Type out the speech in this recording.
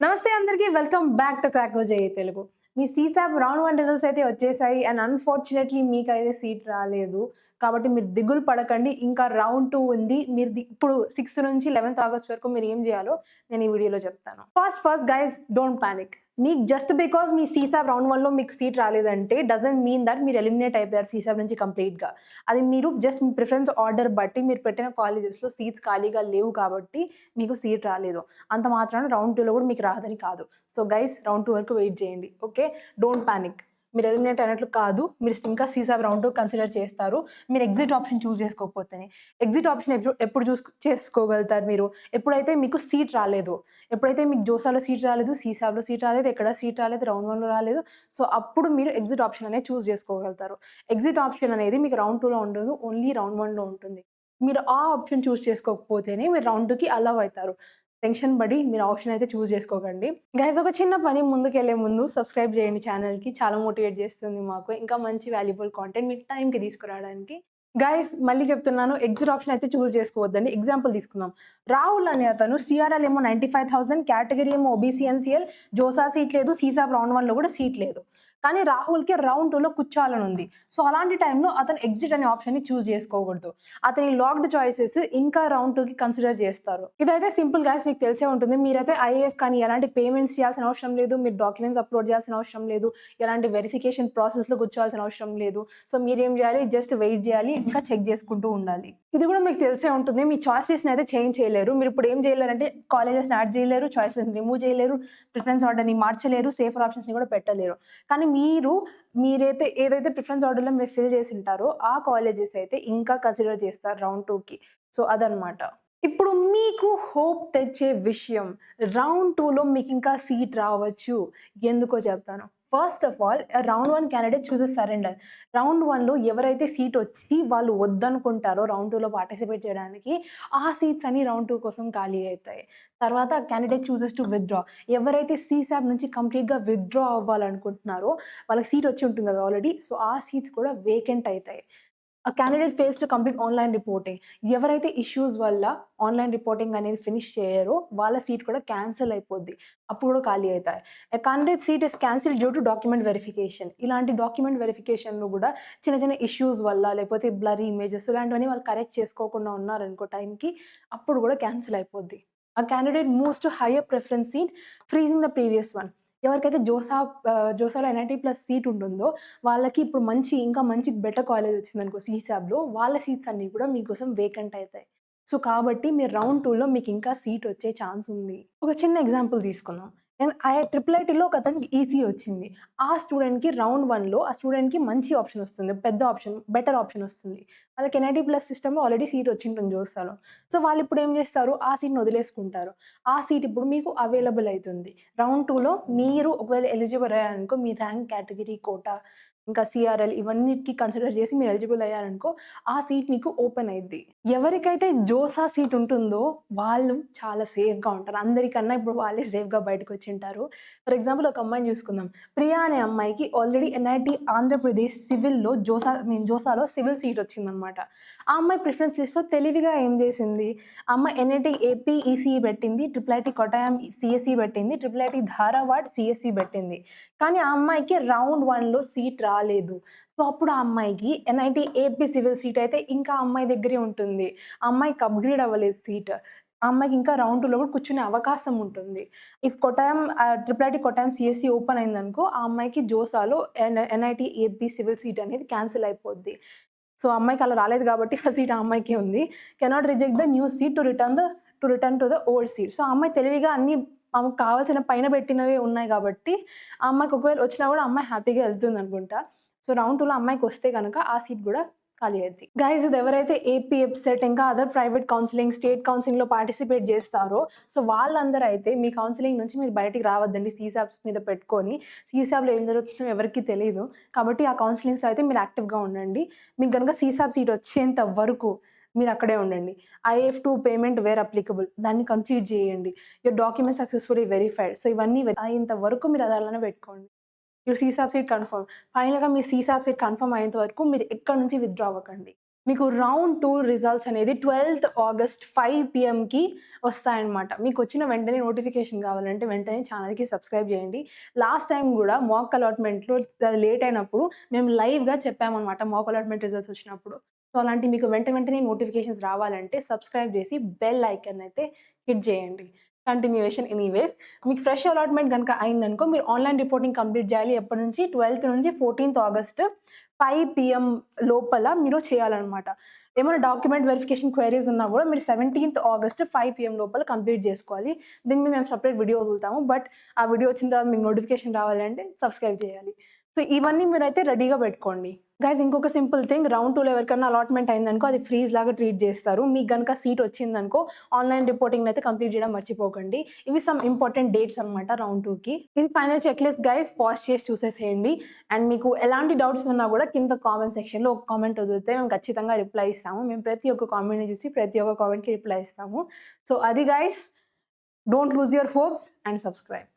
నమస్తే అందరికీ welcome back to crack జై తెలుగు. మీ సీసాప్ రౌండ్ 1 రిజల్ట్స్ అయితే వచ్చేసాయి. అండ్ అన్‌ఫార్చునేట్‌లీ మీకైతే సీట్ రాలేదు. కాబట్టి మీరు దిగులు పడకండి. ఇంకా రౌండ్ 2 ఉంది. మీరు ఇప్పుడు 6 నుంచి 11థ్ ఆగస్ట్ వరకు మీరు ఏం చేయాలో నేను ఈ వీడియోలో చెప్తాను. First guys don't panic. మీకు జస్ట్ బికాజ్ మీ సీసాప్ రౌండ్ 1లో మీకు సీట్ రాలేదంటే డజంట్ మీన్ దట్ మీరు ఎలిమినేట్ అయిపోయారు సీసాప్ నుంచి కంప్లీట్‌గా. అది మీరు జస్ట్ మీ ప్రిఫరెన్స్ ఆర్డర్ బట్టి మీరు పెట్టిన కాలేజెస్‌లో సీట్స్ ఖాళీగా లేవు కాబట్టి మీకు సీట్ రాలేదు. అంత మాత్రాన రౌండ్ 2లో కూడా మీకు రాదని కాదు. సో గైస్ రౌండ్ 2 వరకు వెయిట్ చేయండి. Okay, don't panic. మీరు ఎలిమినేట్ అయినట్లు కాదు. మీరు ఇంకా సీసాప్ రౌండ్ 2 కన్సిడర్ చేస్తారు. మీరు ఎగ్జిట్ ఆప్షన్ చూస్ చేసుకోకపోతేనే. ఎగ్జిట్ ఆప్షన్ ఎప్పుడు చేసుకోగలుగుతారు మీరు? ఎప్పుడైతే మీకు సీట్ రాలేదు. ఎప్పుడైతే మీకు జోసాలో సీట్ రాలేదు, సీసాప్‌లో సీట్ రాలేదు, ఎక్కడ సీట్ రాలేదు, రౌండ్ 1లో రాలేదు. సో అప్పుడు మీరు ఎగ్జిట్ ఆప్షన్ అనేది చూస్ చేసుకోగలుగుతారు. ఎగ్జిట్ ఆప్షన్ అనేది మీకు రౌండ్ 2లో ఉండదు. ఓన్లీ రౌండ్ 1లో ఉంటుంది. మీరు ఆ ఆప్షన్ చూస్ చేసుకోకపోతేనే మీరు రౌండ్ 2కి అలౌ అవుతారు. టెన్షన్ పడి మీరు ఆప్షన్ అయితే చూస్ చేసుకోకండి. గైస్ ఒక చిన్న పని, ముందుకెళ్ళే ముందు సబ్స్క్రైబ్ చేయండి ఛానల్‌కి. చాలా మోటివేట్ చేస్తుంది మాకు. ఇంకా మంచి వాల్యుబుల్ కంటెంట్ మీకు టైంకి తీసుకురావడానికి. గైస్ మళ్ళీ చెప్తున్నాను, ఎగ్జిట్ ఆప్షన్ అయితే చూస్ చేసుకోవద్దండి. ఎగ్జాంపుల్ తీసుకుందాం. రాహుల్ అనే అతను సీఆర్ఎల్ ఏమో 95,000, కేటగిరీ ఏమో ఓబీసీ ఎన్సీఎల్, జోసా సీట్ లేదు, సీసాప్ రౌండ్ 1లో కూడా సీట్ లేదు. కానీ రాహుల్‌కి రౌండ్ 2లో కూర్చోవాలని ఉంది. సో అలాంటి టైంలో అతను ఎగ్జిట్ అనే ఆప్షన్‌ని చూస్ చేసుకోకూడదు. అతని లాక్డ్ చాయిసెస్ ఇంకా రౌండ్ 2కి కన్సిడర్ చేస్తారు. ఇదైతే సింపుల్ గైస్, మీకు తెలిసే ఉంటుంది. మీరైతే ఐఏఎఫ్ కానీ ఎలాంటి పేమెంట్స్ చేయాల్సిన అవసరం లేదు. మీరు డాక్యుమెంట్స్ అప్లోడ్ చేయాల్సిన అవసరం లేదు. ఎలాంటి వెరిఫికేషన్ ప్రాసెస్‌లో కూర్చోవాల్సిన అవసరం లేదు. సో మీరేం చేయాలి, జస్ట్ వెయిట్ చేయాలి, ఇంకా చెక్ చేసుకుంటూ ఉండాలి. ఇది కూడా మీకు తెలిసే ఉంటుంది. మీ చాయిసెస్‌ని అయితే చేంజ్ చేయలేరు. మీరు ఇప్పుడు ఏం చేయలేరంటే కాలేజెస్‌ని యాడ్ చేయలేరు, చాయిసెస్‌ని రిమూవ్ చేయలేరు, ప్రిఫరెన్స్ ఆర్డర్‌ని మార్చలేరు, సేఫర్ ఆప్షన్స్‌ని కూడా పెట్టలేరు. కానీ మీరైతే ఏదైతే ప్రిఫరెన్స్ ఆర్డర్‌లో మీరు ఫిల్ చేసి ఉంటారో ఆ కాలేజెస్ అయితే ఇంకా కన్సిడర్ చేస్తారు రౌండ్ 2కి. సో అదనమాట. ఇప్పుడు మీకు హోప్ తెచ్చే విషయం, రౌండ్ 2లో మీకు ఇంకా సీట్ రావచ్చు. ఎందుకో చెప్తాను. First of all round 1 candidate chooses surrender. Round 1లో ఎవరైతే సీట్ వచ్చి వాళ్ళు వద్దనుకుంటారో రౌండ్ 2లో పార్టిసిపేట్ చేయడానికి, ఆ సీట్స్ అన్ని రౌండ్ 2 కోసం ఖాళీ అయితాయి. తర్వాత క్యాండిడేట్ చూసెస్ టు విత్‌డ్రా. ఎవరైతే సీసాప్ నుంచి కంప్లీట్‌గా విత్‌డ్రా అవ్వాలనుకుంటున్నారో వాళ్ళకి సీట్ వచ్చి ఉంటుంది కదా ఆల్రెడీ. సో ఆ సీట్స్ కూడా వేకెంట్ అయితాయి. Candidate fails to complete online reporting. ఎవరైతే ఇష్యూస్ వల్ల ఆన్‌లైన్ రిపోర్టింగ్ అనేది ఫినిష్ చేయరో వాళ్ళ సీట్ కూడా క్యాన్సిల్ అయిపోద్ది. అప్పుడు కూడా ఖాళీ అయితాయి. Candidate seat is cancelled due to document verification. ఇలాంటి డాక్యుమెంట్ వెరిఫికేషన్‌లో కూడా చిన్న చిన్న ఇష్యూస్ వల్ల, లేకపోతే బ్లర్రీ ఇమేజెస్ ఇలాంటివన్నీ వాళ్ళు కరెక్ట్ చేసుకోకుండా ఉన్నారనుకో టైంకి, అప్పుడు కూడా క్యాన్సిల్ అయిపోద్ది. ఆ candidate moves to hire preference seat, freezing the previous one. ఎవరికైతే జోసాలో ఎన్ఐటీ ప్లస్ సీట్ ఉంటుందో వాళ్ళకి ఇప్పుడు ఇంకా మంచి బెటర్ కాలేజ్ వచ్చిందనుకో సీసాబ్‌లో, వాళ్ళ సీట్స్ అన్నీ కూడా మీకోసం వేకెంట్ అయితాయి. సో కాబట్టి మీరు రౌండ్ 2లో మీకు ఇంకా సీట్ వచ్చే ఛాన్స్ ఉంది. ఒక చిన్న ఎగ్జాంపుల్ తీసుకుందాం. ట్రిపుల్ ఐటీలో ఒకతనికి ఈసీ వచ్చింది. ఆ స్టూడెంట్‌కి రౌండ్ 1లో ఆ స్టూడెంట్‌కి మంచి ఆప్షన్ వస్తుంది. పెద్ద ఆప్షన్, బెటర్ ఆప్షన్ వస్తుంది. వాళ్ళకి ఎన్ఐటీ ప్లస్ సిస్టమ్‌లో ఆల్రెడీ సీట్ వచ్చింటుంది జోసాలో. సో వాళ్ళిప్పుడు ఏం చేస్తారు, ఆ సీట్‌ని వదిలేసుకుంటారు. ఆ సీట్ ఇప్పుడు మీకు అవైలబుల్ అయితుంది. రౌండ్ 2లో మీరు ఒకవేళ ఎలిజిబుల్ అయ్యారనుకో, మీ ర్యాంక్, కేటగిరీ, కోటా, ఇంకా సీఆర్ఎల్ ఇవన్నిటికి కన్సిడర్ చేసి మీరు ఎలిజిబుల్ అయ్యారనుకో, ఆ సీట్ మీకు ఓపెన్ అయిద్ది. ఎవరికైతే జోసా సీట్ ఉంటుందో వాళ్ళు చాలా సేఫ్‌గా ఉంటారు. అందరికన్నా ఇప్పుడు వాళ్ళే సేఫ్‌గా బయటకొచ్చింటారు. ఫర్ ఎగ్జాంపుల్ ఒక అమ్మాయిని చూసుకుందాం. ప్రియా అనే అమ్మాయికి ఆల్రెడీ ఎన్ఐటీ ఆంధ్రప్రదేశ్ సివిల్‌లో జోసాలో సివిల్ సీట్ వచ్చిందనమాట. ఆ అమ్మాయి ప్రిఫరెన్స్ లిస్ట్‌లో తెలివిగా ఏం చేసింది, ఆ అమ్మాయి ఎన్ఐటీ ఏపీ ఈసీఈ పెట్టింది, ట్రిపుల్ ఐటీ కొట్టాయం సీఎస్ఈ పెట్టింది, ట్రిపుల్ ఐటీ ధారావాడ్ సీఎస్ఈ పెట్టింది. కానీ ఆ అమ్మాయికి రౌండ్ 1లో సీట్ రాలేదు. సో అప్పుడు ఆ అమ్మాయికి ఎన్ఐటీ ఏపీ సివిల్ సీట్ అయితే ఇంకా ఆ అమ్మాయి దగ్గరే ఉంటుంది. ఆ అమ్మాయికి అప్‌గ్రేడ్ అవ్వలేదు సీట్. ఆ అమ్మాయికి ఇంకా రౌండ్ 2లో కూడా కూర్చునే అవకాశం ఉంటుంది. Triple IT Kottayam CSE open అయిందనుకో, ఆ అమ్మాయికి జోసాలో ఎన్ఐటీ ఏపీ సివిల్ సీట్ అనేది క్యాన్సిల్ అయిపోద్ది. సో ఆ అమ్మాయికి అలా రాలేదు కాబట్టి ఆ సీట్ ఆ అమ్మాయికే ఉంది. Cannot reject the new seat to return to the old seat. So ఆ అమ్మాయి తెలివిగా అన్ని ఆమెకు కావాల్సిన పైన పెట్టినవే ఉన్నాయి కాబట్టి, ఆ అమ్మాయికి ఒకవేళ వచ్చినా కూడా ఆ అమ్మాయి హ్యాపీగా వెళ్తుందనుకుంటా. సో రౌండ్ 2లో అమ్మాయికొస్తే గనక ఆ సీట్ గూడా ఖాళీ అయిద్ది. గైస్ ఇది ఎవరైతే ఏపీ, ఎబ్సెట్ ఇంకా అదర్ ప్రైవేట్ కౌన్సెలింగ్, స్టేట్ కౌన్సెలింగ్‌లో పార్టిసిపేట్ జేస్తారో, సో వాళ్ళందరూ అయితే మీ కౌన్సెలింగ్ నుంచి మీరు బయటికి రావద్దండి సీసాప్స్ మీద పెట్టుకొని. సీసాప్‌లో ఏం జరుగుతుందో ఎవరికీ తెలీదు. కాబట్టి ఆ కౌన్సెలింగ్స్‌లో అయితే మీరు యాక్టివ్‌గా ఉండండి. మీకు గనక సీసాప్ సీట్ వచ్చేంత వరకు మీరక్కడే ఉండండి. ఐఎఫ్2 పేమెంట్ వేర్ అప్లికబుల్ దాన్ని కంప్లీట్ జేయండి. Your document successfully verified. So ఇవన్నీ అయ్యేంత వరకు మీరు అది అలానే పెట్టుకోండి. Your CSAB seat confirm. ఫైనల్‌గా మీ సీసాప్ సీట్ కన్ఫర్మ్ అయ్యేంత వరకు మీరు ఎక్కడి నుంచి విత్‌డ్రా అవ్వకండి. మీకు రౌండ్ 2 రిజల్ట్స్ అనేది 12th ఆగస్ట్ 5 పీఎంకి వస్తాయన్నమాట. మీకొచ్చిన వెంటనే నోటిఫికేషన్ కావాలంటే వెంటనే ఛానల్‌కి సబ్స్క్రైబ్ చేయండి. లాస్ట్ టైమ్ గూడా మాక్ అలాట్‌మెంట్‌లో అది లేట్ అయినప్పుడు మేము లైవ్‌గా చెప్పామన్నమాట మాక్ అలాట్‌మెంట్ రిజల్ట్స్ వచ్చినప్పుడు. సో, అలాంటి మీకు వెంటనే నోటిఫికేషన్స్ రావాలంటే సబ్స్క్రైబ్ చేసి బెల్ ఐకాన్ అయితే హిట్ చేయండి. Continuation anyways. మీకు ఫ్రెష్ అలాట్‌మెంట్ గనుక అయిందనుకో మీరు ఆన్‌లైన్ రిపోర్టింగ్ కంప్లీట్ చేయాలి. ఎప్పటి నుంచి 12th నుంచి 14th ఆగస్ట్ 5 పీఎం లోపల మీరు చేయాలన్నమాట. ఏమైనా డాక్యుమెంట్ వెరిఫికేషన్ క్వెరీస్ ఉన్నా గూడా మీరు 17th ఆగస్ట్ 5 పీఎం లోపల కంప్లీట్ జేసుకోవాలి. దీని మీద మేము సెపరేట్ వీడియో వదులుతాము. బట్ ఆ వీడియో వచ్చిన తర్వాత మీకు నోటిఫికేషన్ రావాలంటే సబ్స్క్రైబ్ చేయాలి. సో, ఇవన్నీ మీరైతే రెడీగా పెట్టుకోండి. గైస్ ఇంకొక సింపుల్ థింగ్ రౌండ్ 2లో ఎవరికన్నా అలాట్‌మెంట్ అయిందనుకో అది ఫ్రీజ్ లాగా ట్రీట్ జేస్తారు. మీకు గనుక సీట్ వచ్చిందనుకో ఆన్‌లైన్ రిపోర్టింగ్‌ని అయితే కంప్లీట్ చేయడం మర్చిపోకండి. ఇవి సమ్ ఇంపార్టెంట్ డేట్స్ అన్నమాట రౌండ్ 2కి. ఇది final check list guys pause చేసి చూసేసేయండి. అండ్ మీకు ఎలాంటి డౌట్స్ ఉన్నా గూడా కింద కామెంట్ సెక్షన్‌లో ఒక కామెంట్ వదిలితే మేము ఖచ్చితంగా రిప్లై ఇస్తాము. మేము ప్రతి ఒక్క కామెంట్‌ని చూసి ప్రతి ఒక్క కామెంట్‌కి రిప్లై ఇస్తాము. సో, అది guys don't lose your hopes and subscribe.